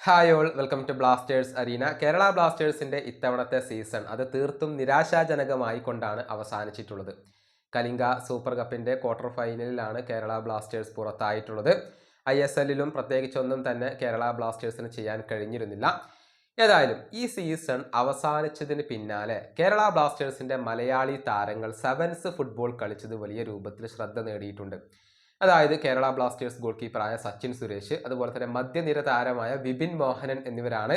Hi all, welcome to Blasters arena. Kerala ബ്ലാസ്റ്റേഴ്സിന്റെ ഇത്തവണത്തെ season അത് തീർത്തും നിരാശാജനകമായി കൊണ്ടാണ് അവസാനിച്ചിട്ടുള്ളത്. കലിംഗ സൂപ്പർ കപ്പിന്റെ ക്വാർട്ടർ ഫൈനലിലാണ് കേരള ബ്ലാസ്റ്റേഴ്സ് പുറത്തായിട്ടുള്ളത്. ISLലും പ്രത്യേകിച്ചൊന്നും തന്നെ കേരള ബ്ലാസ്റ്റേഴ്സിന് ചെയ്യാൻ കഴിഞ്ഞിരുന്നില്ല. ഏതായാലും ഈ സീസൺ അവസാനിച്ചതിന് പിന്നാലെ കേരള ബ്ലാസ്റ്റേഴ്സിന്റെ മലയാളി താരങ്ങൾ സെവൻസ് ഫുട്ബോൾ കളിച്ചത് വലിയ രൂപത്തിൽ ശ്രദ്ധ നേടിയിട്ടുണ്ട്. അതായത് കേരള ബ്ലാസ്റ്റേഴ്സ് ഗോൾ കീപ്പറായ സച്ചിൻ സുരേഷ്, അതുപോലെ തന്നെ മധ്യനിര താരമായ വിപിൻ മോഹനൻ എന്നിവരാണ്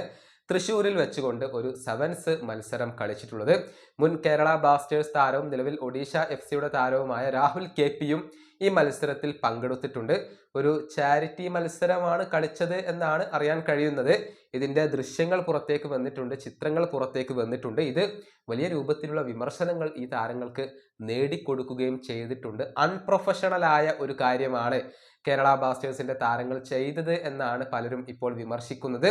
തൃശ്ശൂരിൽ വെച്ചുകൊണ്ട് ഒരു സെവൻസ് മത്സരം കളിച്ചിട്ടുള്ളത്. മുൻ കേരള ബ്ലാസ്റ്റേഴ്സ് താരവും നിലവിൽ ഒഡീഷ FC താരവുമായ രാഹുൽ KPയും ഈ മത്സരത്തിൽ പങ്കെടുത്തിട്ടുണ്ട്. ഒരു ചാരിറ്റി മത്സരമാണ് കളിച്ചത് എന്നാണ് അറിയാൻ കഴിയുന്നത്. ഇതിന്റെ ദൃശ്യങ്ങൾ പുറത്തേക്ക് വന്നിട്ടുണ്ട്, ചിത്രങ്ങൾ പുറത്തേക്ക് വന്നിട്ടുണ്ട്. ഇത് വലിയ രൂപത്തിലുള്ള വിമർശനങ്ങൾ ഈ താരങ്ങൾക്ക് നേടിക്കൊടുക്കുകയും ചെയ്തിട്ടുണ്ട്. അൺപ്രൊഫഷണലായ ഒരു കാര്യമാണ് കേരള ബ്ലാസ്റ്റേഴ്സിന്റെ താരങ്ങൾ ചെയ്തത് എന്നാണ് പലരും ഇപ്പോൾ വിമർശിക്കുന്നത്.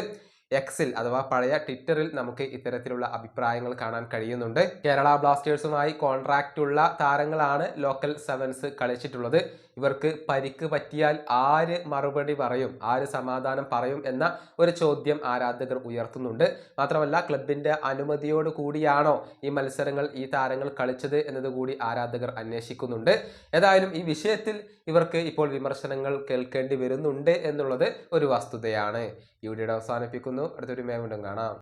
എക്സിൽ അഥവാ പഴയ ട്വിറ്ററിൽ നമുക്ക് ഇത്തരത്തിലുള്ള അഭിപ്രായങ്ങൾ കാണാൻ കഴിയുന്നുണ്ട്. കേരള ബ്ലാസ്റ്റേഴ്സുമായി കോൺട്രാക്റ്റ് ഉള്ള താരങ്ങളാണ് ലോക്കൽ സെവൻസ് കളിച്ചിട്ടുള്ളത്. ഇവർക്ക് പരിക്ക് പറ്റിയാൽ ആര് മറുപടി പറയും, ആര് സമാധാനം പറയും എന്ന ഒരു ചോദ്യം ആരാധകർ ഉയർത്തുന്നുണ്ട്. മാത്രമല്ല, ക്ലബിന്റെ അനുമതിയോട് കൂടിയാണോ ഈ മത്സരങ്ങൾ ഈ താരങ്ങൾ കളിച്ചത് എന്നതുകൂടി ആരാധകർ അന്വേഷിക്കുന്നുണ്ട്. ഏതായാലും ഈ വിഷയത്തിൽ ഇവർക്ക് ഇപ്പോൾ വിമർശനങ്ങൾ കേൾക്കേണ്ടി വരുന്നുണ്ട് എന്നുള്ളത് ഒരു വസ്തുതയാണ്. ഈ വീഡിയോ അവസാനിപ്പിക്കുന്നു. അടുത്തൊരു വീണ്ടും കാണാം.